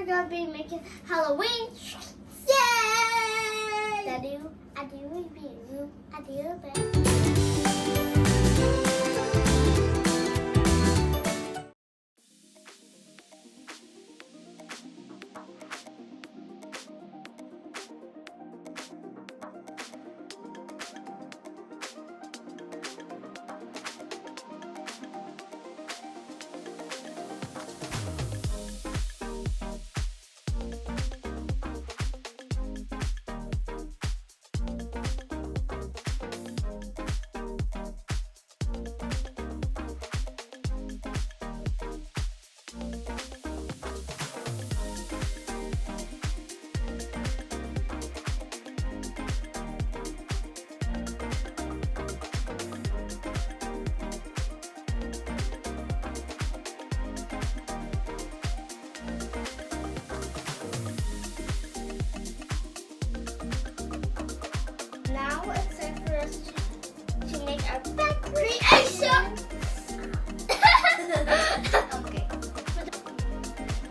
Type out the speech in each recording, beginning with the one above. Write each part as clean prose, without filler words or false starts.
we're gonna be making Halloween. Yay! I do. Now it's time for us to make our pet creation. Okay.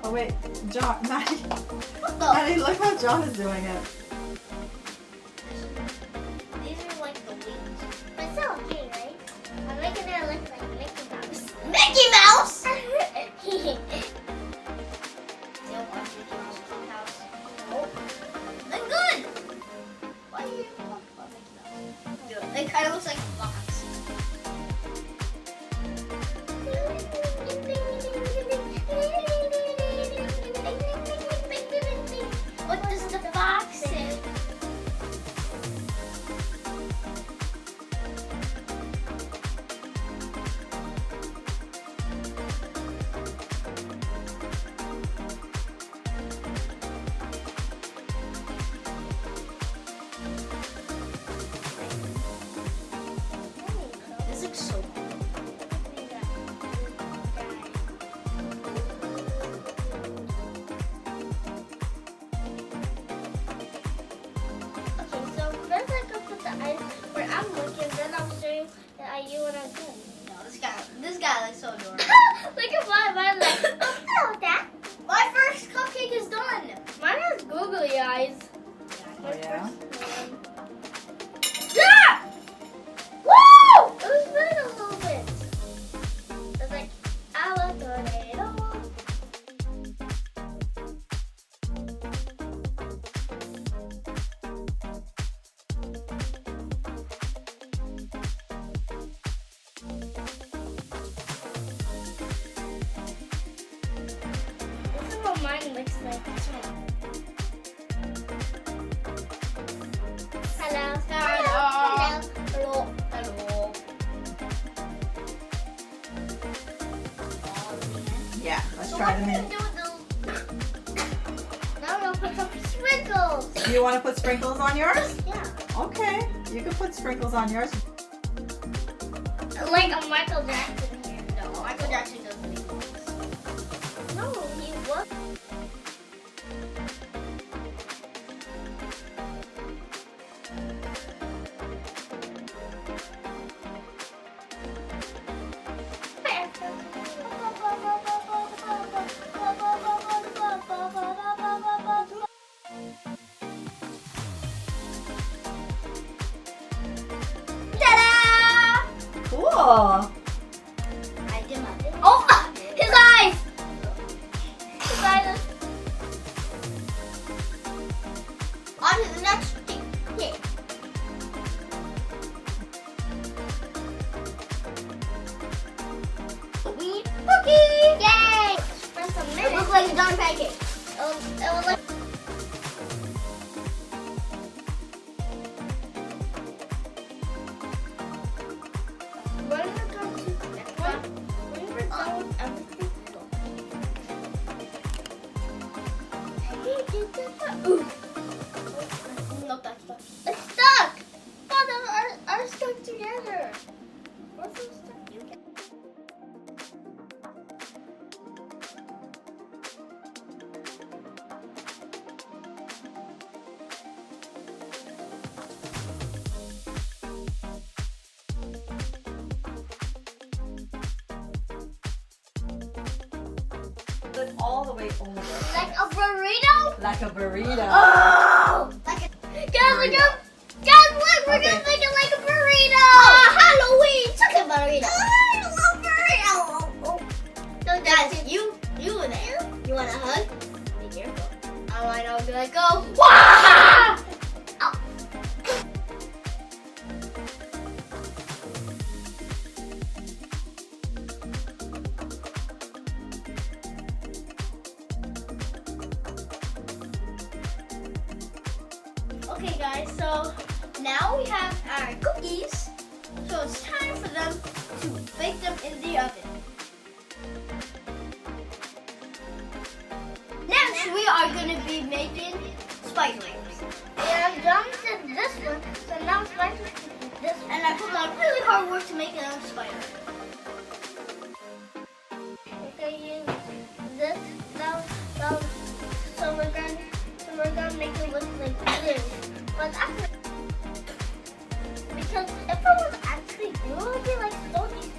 Oh wait, John, Maddie. Maddie, look how John is doing it. These are like the wings. But it's still okay, right? I'm making it look like Mickey Mouse. Mickey Mouse! Still watch Mickey Mouse Clubhouse. Nope. Then good! Why are you talking about Mickey Mouse? It kind of looks like a fox. What does the fox say? This looks so cool. Okay, so first I go put the ice where I'm looking, then I'll show you you what I'm doing. No, this guy looks so adorable. Look at mine like, oh, hello, Dad. My first cupcake is done. Mine has googly eyes. Oh yeah? Yeah! Woo! It was moving a little bit. It was like, I'm a tornado. This is what mine looks like. Hello. Hello. Hello. Hello. Yeah, let's So try what them are you in. gonna do with Now we'll put some sprinkles. Do you want to put sprinkles on yours? Yeah. Okay, you can put sprinkles on yours. Like a Michael Jackson here. No, Michael Jackson doesn't need those. No, he was. Ta-da! Cool. I did my thing. Oh, his eyes! His eyes. On to the next thing. Yeah. We need cookies. Yay! For some It minutes. looks like a done pancake. It was like. When we're done with everything, ooh, No, that's not. it's stuck! Oh, those are stuck together. What's so stuck? You get. It all the way over. Like a like a burrito. Oh! Like a, guys, look, we're gonna make it like a burrito. Halloween chicken burrito. I love burrito. Oh. So guys, you there? You want a hug? Be careful. Oh, I know. Be like, go. Wah! Ow. Okay guys, so now we have our cookies. So it's time for them to bake them in the oven. Next we are going to be making spiderlings. And John did this one, so now spiderlings is this one. And I put on really hard work to make another spider. Okay, use this now, so we're gonna make it look like blue. But actually, because if it was actually blue, it would be like so disgusting.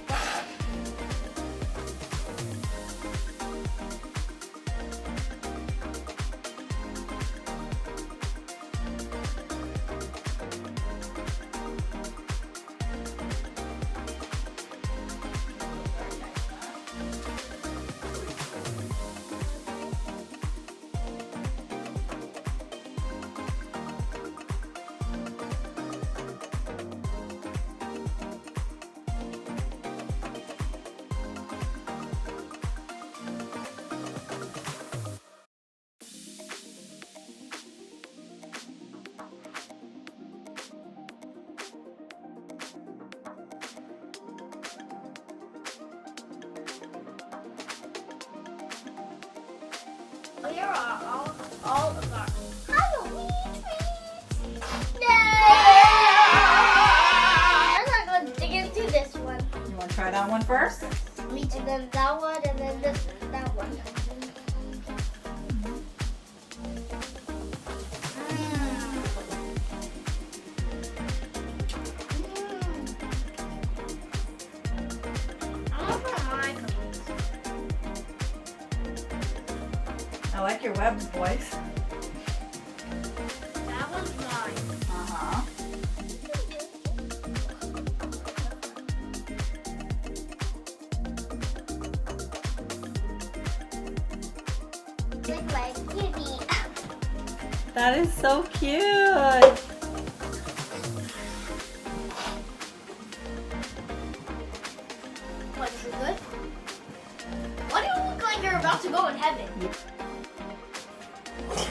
Here are all of our Halloween treats. I'm not going to dig into this one. You want to try that one first? Me too. And then that one, and then that one. I'm gonna put my cookies. I like your webs, boys. That one's mine. Uh-huh. Look like kitty. That is so cute. What, is it good? Why do you look like you're about to go in heaven?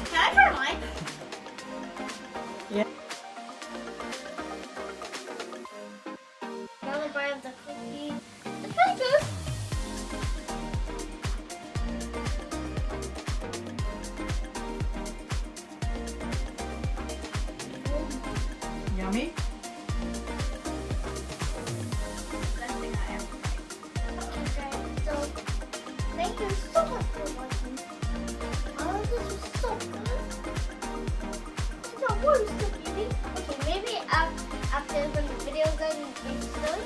Can I try mine? Yeah. Another bite of the cookie. It's pretty good. Yummy? Okay, so thank you so much for watching. Oh, this was so good. It's a one still eating. Okay, maybe after when the video is done, we still